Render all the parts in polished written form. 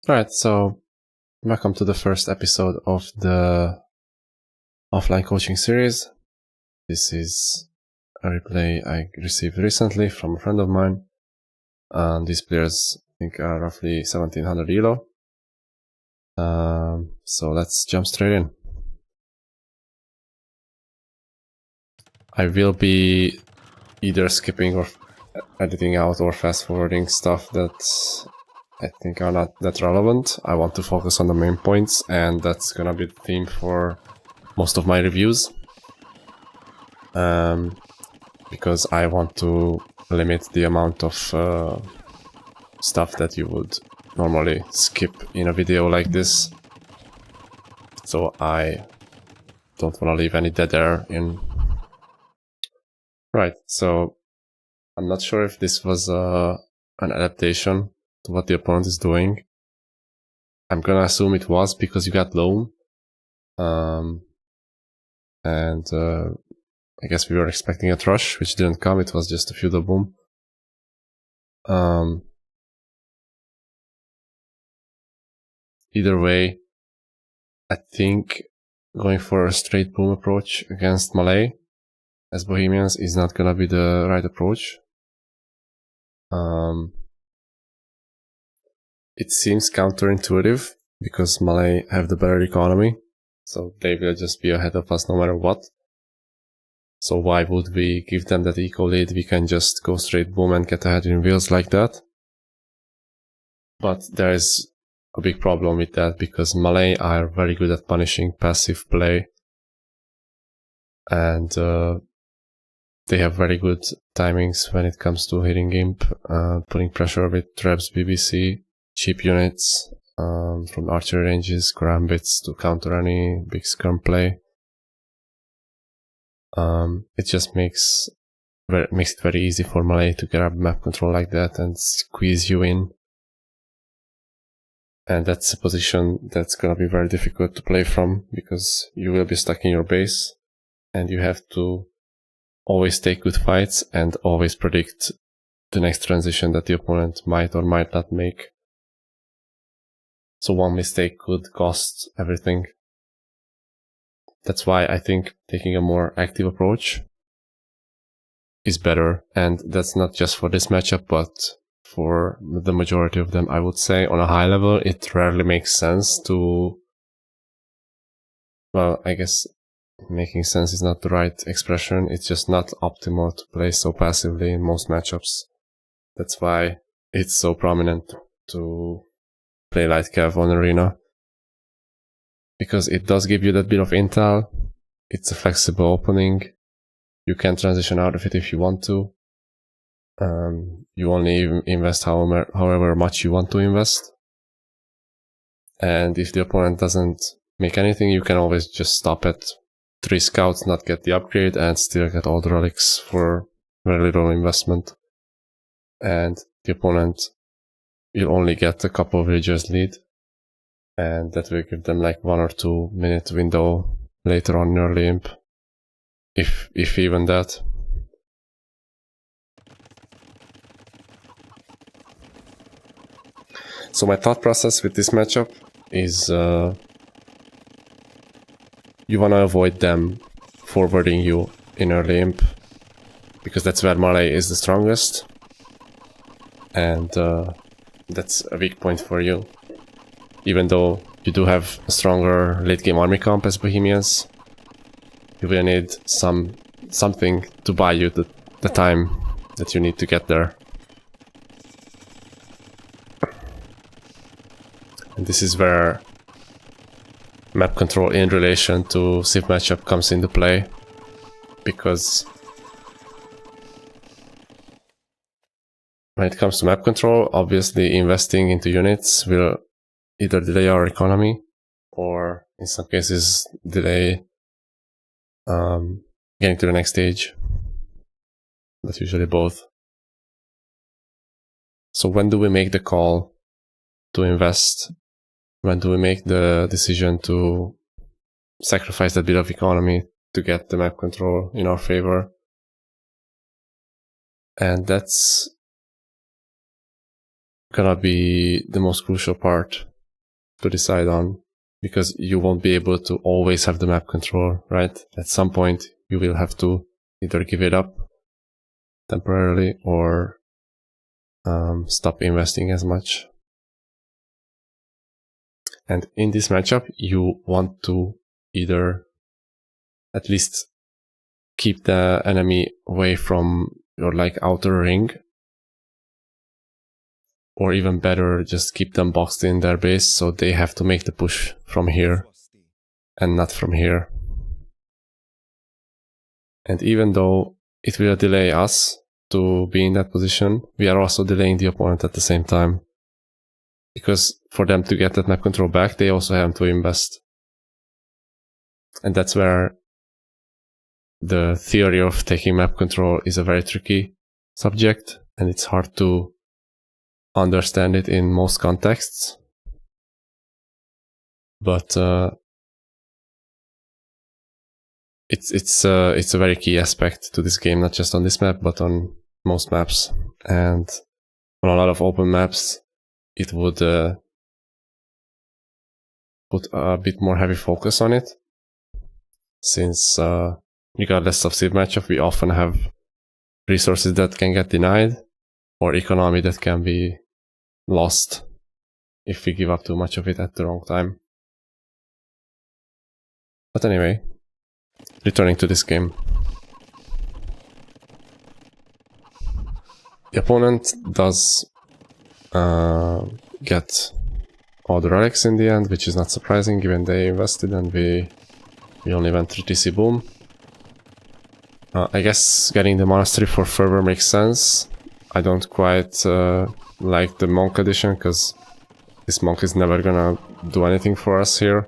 Alright, so welcome to the first episode of the offline coaching series. This is a replay I received recently from a friend of mine. These players, I think, are roughly 1700 elo. So let's jump straight in. I will be either skipping or editing out or fast forwarding stuff that I think are not that relevant. I want to focus on the main points, and that's gonna be the theme for most of my reviews. Because I want to limit the amount of stuff that you would normally skip in a video like this. So I don't want to leave any dead air in. Right, so I'm not sure if this was an adaptation to what the opponent is doing. I'm gonna assume it was because you got low. I guess we were expecting a Thrush, which didn't come. It was just a feudal boom. Either way, I think going for a straight boom approach against Malay as Bohemians is not gonna be the right approach. It seems counterintuitive because Malay have the better economy, so they will just be ahead of us no matter what. So why would we give them that eco lead? We can just go straight boom and get ahead in wheels like that. But there is a big problem with that because Malay are very good at punishing passive play, and they have very good timings when it comes to hitting Imp, putting pressure with traps, BBC, cheap units from archery ranges, Karambits to counter any big scrum play. It just makes it very easy for Malay to grab map control like that and squeeze you in. And that's a position that's gonna be very difficult to play from because you will be stuck in your base and you have to always take good fights and always predict the next transition that the opponent might or might not make. So one mistake could cost everything. That's why I think taking a more active approach is better, and that's not just for this matchup, but for the majority of them. I would say on a high level it rarely makes sense to, well, I guess making sense is not the right expression, it's just not optimal to play so passively in most matchups. That's why it's so prominent to play light cav on Arena, because it does give you that bit of intel. It's a flexible opening, you can transition out of it if you want to. You only invest however much you want to invest, and if the opponent doesn't make anything, you can always just stop at 3 scouts, not get the upgrade, and still get all the relics for very little investment. And the opponent will only get a couple of villagers lead, and that will give them like 1 or 2 minute window later on in early imp, if even that. So my thought process with this matchup is you want to avoid them forwarding you in early imp, because that's where Malay is the strongest, and that's a weak point for you. Even though you do have a stronger late game army comp as Bohemians, you will need something to buy you the time that you need to get there. And this is where map control in relation to Civ matchup comes into play, because when it comes to map control, obviously investing into units will either delay our economy or in some cases delay getting to the next stage. That's usually both. So when do we make the call to invest? When do we make the decision to sacrifice that bit of economy to get the map control in our favor? And that's gonna be the most crucial part to decide on, because you won't be able to always have the map control, right? At some point, you will have to either give it up temporarily or stop investing as much. And in this matchup, you want to either at least keep the enemy away from your outer ring, or even better, just keep them boxed in their base so they have to make the push from here and not from here. And even though it will delay us to be in that position, we are also delaying the opponent at the same time. Because for them to get that map control back, they also have to invest. And that's where the theory of taking map control is a very tricky subject, and it's hard to understand it in most contexts. But it's a very key aspect to this game, not just on this map, but on most maps. And on a lot of open maps, it would put a bit more heavy focus on it, since regardless of seed matchup, we often have resources that can get denied, or economy that can be lost if we give up too much of it at the wrong time. But anyway, returning to this game. The opponent does get all the relics in the end, which is not surprising given they invested and we only went 3TC boom. I guess getting the monastery for fervor makes sense. I don't quite like the monk edition, because this monk is never gonna do anything for us here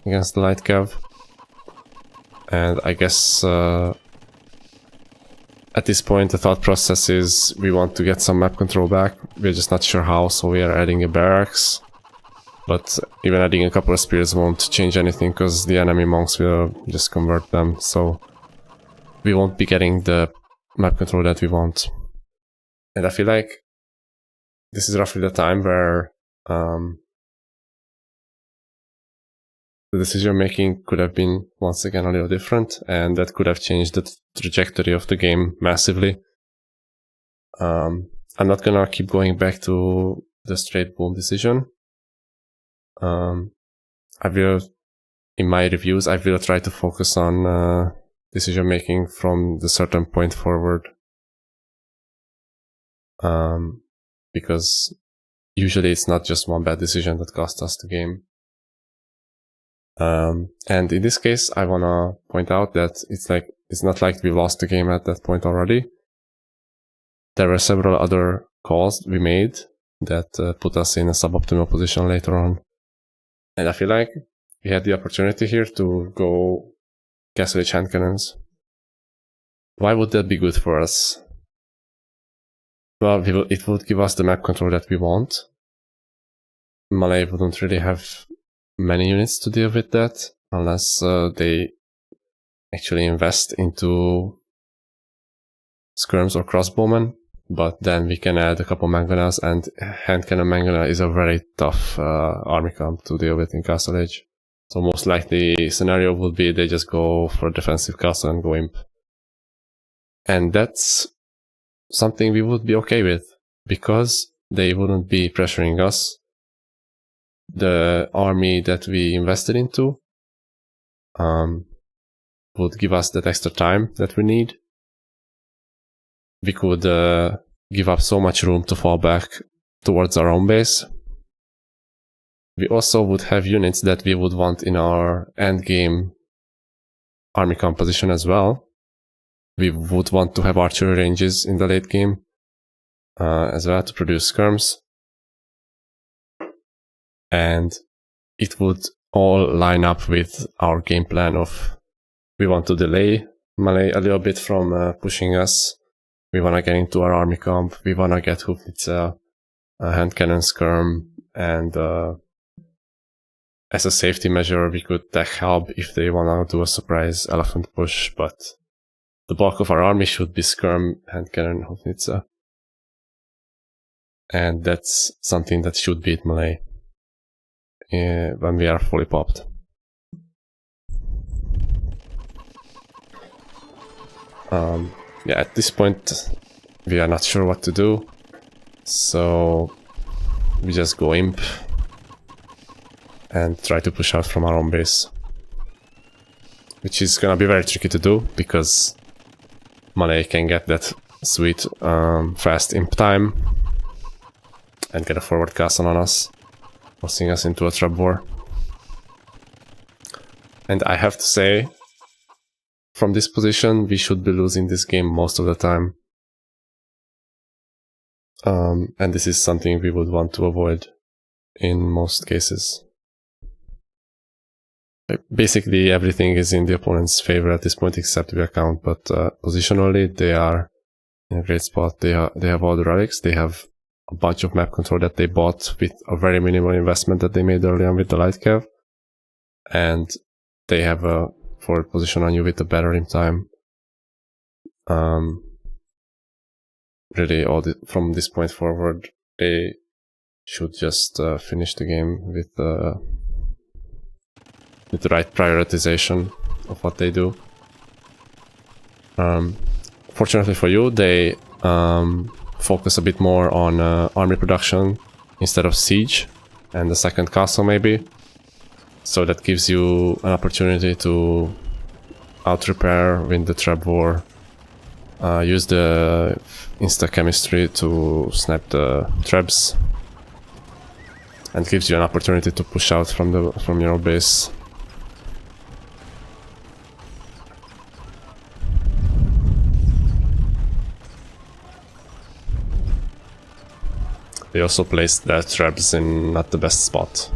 against the light cav. And I guess at this point the thought process is we want to get some map control back. We're just not sure how, so we are adding a barracks. But even adding a couple of spears won't change anything, because the enemy monks will just convert them, so we won't be getting the map control that we want. And I feel like this is roughly the time where the decision making could have been once again a little different, and that could have changed the trajectory of the game massively. I'm not gonna keep going back to the straight boom decision. I will, in my reviews, I will try to focus on decision making from the certain point forward. Because usually it's not just one bad decision that cost us the game. And in this case, I wanna point out that it's not like we lost the game at that point already. There were several other calls we made that put us in a suboptimal position later on. And I feel like we had the opportunity here to go Castle Age hand cannons. Why would that be good for us? Well, it would give us the map control that we want. Malay wouldn't really have many units to deal with that, unless they actually invest into skirms or crossbowmen. But then we can add a couple mangonels, and hand cannon mangonel is a very tough army comp to deal with in Castle Age. So most likely scenario would be they just go for a defensive castle and go imp. And that's something we would be okay with, because they wouldn't be pressuring us. The army that we invested into would give us that extra time that we need. We could give up so much room to fall back towards our own base. We also would have units that we would want in our endgame army composition as well. We would want to have archery ranges in the late game as well to produce skirms. And it would all line up with our game plan of we want to delay Malay a little bit from pushing us. We want to get into our army comp. We want to get Hufnitsa, hand cannon skirm, and as a safety measure, we could tech Halb if they want to do a surprise elephant push, but the bulk of our army should be skirm, hand cannon, Hufnitsa. And that's something that should beat Malay when we are fully popped. Yeah, at this point we are not sure what to do, so we just go imp and try to push out from our own base, which is gonna be very tricky to do because Malay can get that sweet fast imp time and get a forward castle on us, forcing us into a trap war. And I have to say, from this position, we should be losing this game most of the time. And this is something we would want to avoid in most cases. Basically, everything is in the opponent's favor at this point except the account, but positionally, they are in a great spot. They have all the relics, they have a bunch of map control that they bought with a very minimal investment that they made early on with the light cav, and they have a forward position on you with a better in time. Really, from this point forward, they should just finish the game with the right prioritization of what they do. Fortunately for you, they focus a bit more on army production instead of siege and the second castle maybe. So that gives you an opportunity to out-repair, win the trap war, use the insta-chemistry to snap the traps, and gives you an opportunity to push out from your base. They also placed their traps in not the best spot.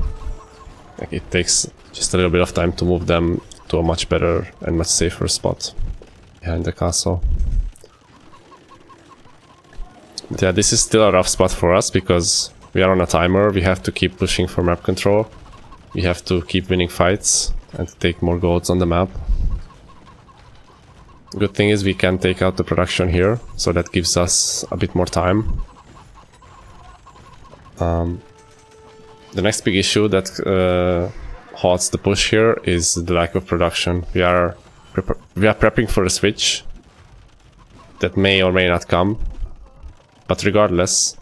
Like, it takes just a little bit of time to move them to a much better and much safer spot behind the castle. But yeah, this is still a rough spot for us because we are on a timer. We have to keep pushing for map control. We have to keep winning fights and take more golds on the map. Good thing is we can take out the production here, so that gives us a bit more time. The next big issue that halts the push here is the lack of production. We are prepping for a switch that may or may not come, but regardless,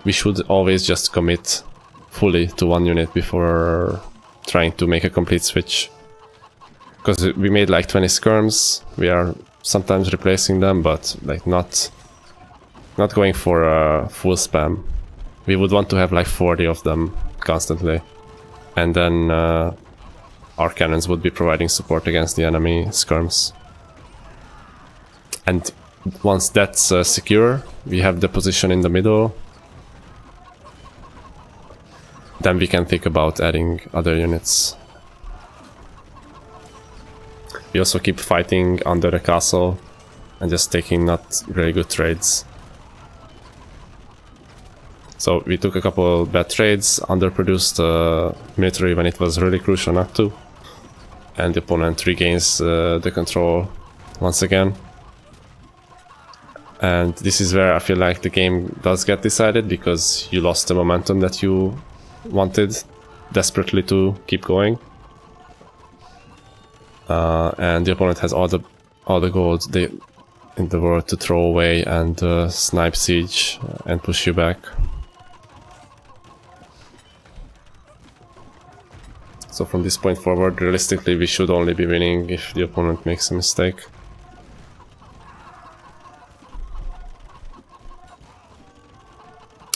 we should always just commit fully to one unit before trying to make a complete switch. Because we made like 20 skirms, we are sometimes replacing them, but like not going for a full spam. We would want to have like 40 of them constantly, and then our cannons would be providing support against the enemy skirms. And once that's secure, we have the position in the middle, then we can think about adding other units. We also keep fighting under the castle and just taking not really good trades. So we took a couple bad trades, underproduced military when it was really crucial not to, and the opponent regains the control once again. And this is where I feel like the game does get decided, because you lost the momentum that you wanted desperately to keep going. And the opponent has all the gold in the world to throw away and snipe siege and push you back. So from this point forward, realistically, we should only be winning if the opponent makes a mistake.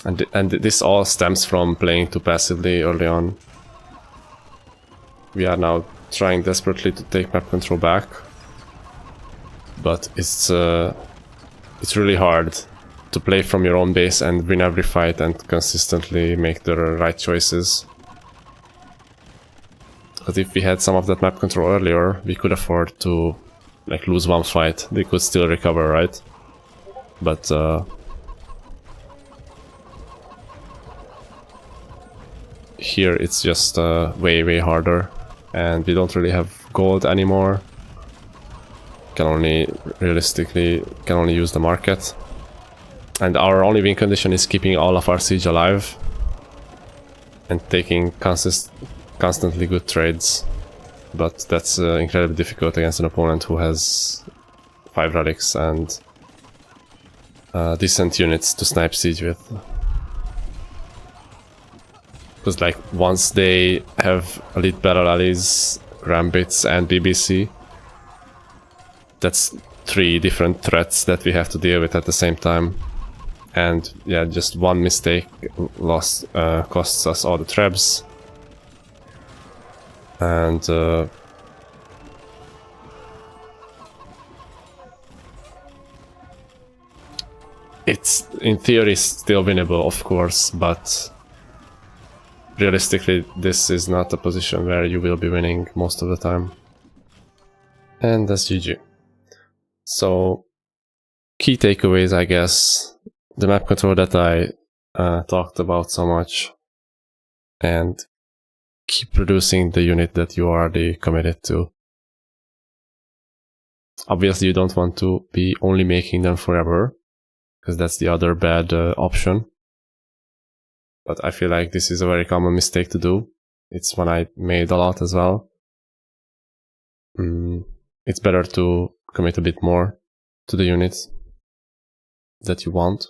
And this all stems from playing too passively early on. We are now trying desperately to take map control back, but it's really hard to play from your own base and win every fight and consistently make the right choices. Because if we had some of that map control earlier, we could afford to like lose one fight. They could still recover, right? But here it's just way harder, and we don't really have gold anymore. Can only use the market, and our only win condition is keeping all of our siege alive. and taking constantly good trades. But that's incredibly difficult against an opponent who has 5 relics and decent units to snipe siege with. Because like once they have elite battle allies, Gambits and BBC, that's 3 different threats that we have to deal with at the same time. And yeah, just one mistake costs us all the trebs. And it's in theory still winnable, of course, but realistically this is not a position where you will be winning most of the time. And that's GG. So, key takeaways, I guess. The map control that I talked about so much, and keep producing the unit that you are already committed to. Obviously you don't want to be only making them forever, because that's the other bad option. But I feel like this is a very common mistake to do. It's one I made a lot as well. It's better to commit a bit more to the units that you want,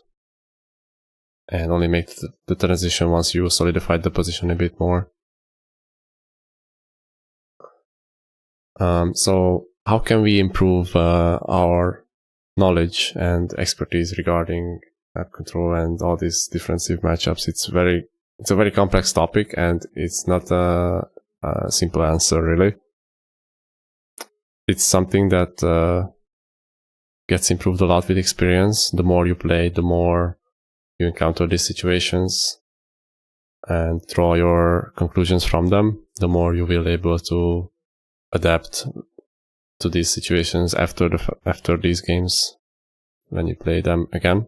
and only make the transition once you solidify the position a bit more. So how can we improve our knowledge and expertise regarding map control and all these defensive matchups? It's a very complex topic, and it's not a simple answer really. It's something that gets improved a lot with experience. The more you play, the more you encounter these situations and draw your conclusions from them, the more you will be able to adapt to these situations after these games when you play them again.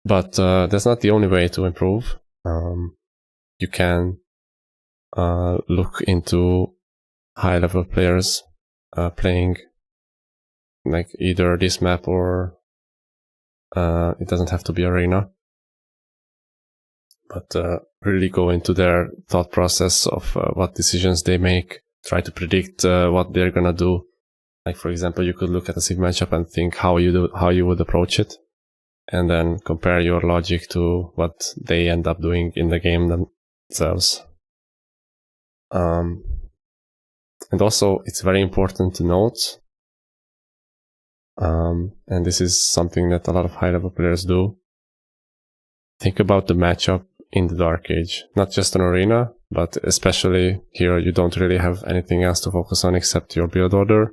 But that's not the only way to improve. You can look into high-level players playing like either this map or it doesn't have to be Arena, but really go into their thought process of what decisions they make, try to predict what they're gonna do. Like for example, you could look at a Civ matchup and think how you would approach it, and then compare your logic to what they end up doing in the game themselves. And also, it's very important to note, and this is something that a lot of high-level players do, think about the matchup in the Dark Age. Not just an Arena, but especially here you don't really have anything else to focus on except your build order.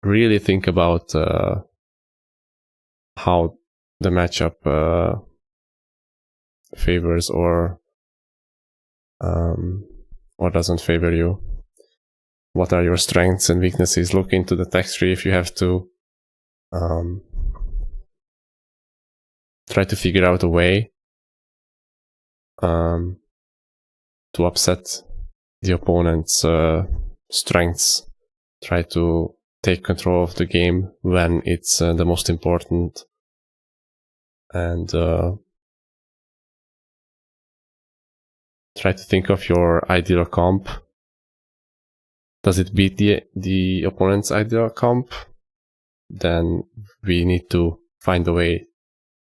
Really think about how the matchup favors or doesn't favor you. What are your strengths and weaknesses? Look into the tech tree if you have to. Try to figure out a way to upset the opponent's strengths. Try to take control of the game when it's the most important, and try to think of your ideal comp. Does it beat the opponent's ideal comp? Then we need to find a way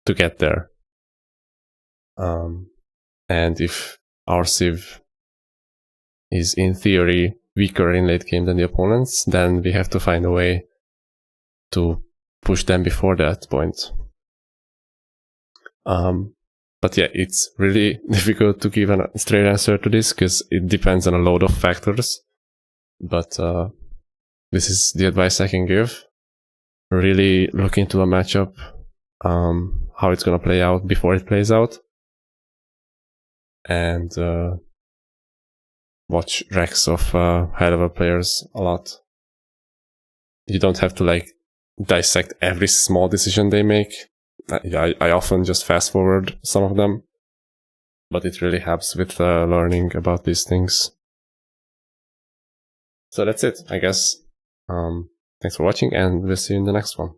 to get there. And if our Civ is in theory weaker in late game than the opponents, then we have to find a way to push them before that point. But yeah, it's really difficult to give a straight answer to this because it depends on a load of factors. But this is the advice I can give. Really look into a matchup, how it's gonna play out before it plays out, and watch recs of high-level players a lot. You don't have to like dissect every small decision they make. I often just fast forward some of them, but it really helps with learning about these things. So that's it, I guess. Thanks for watching, and we'll see you in the next one.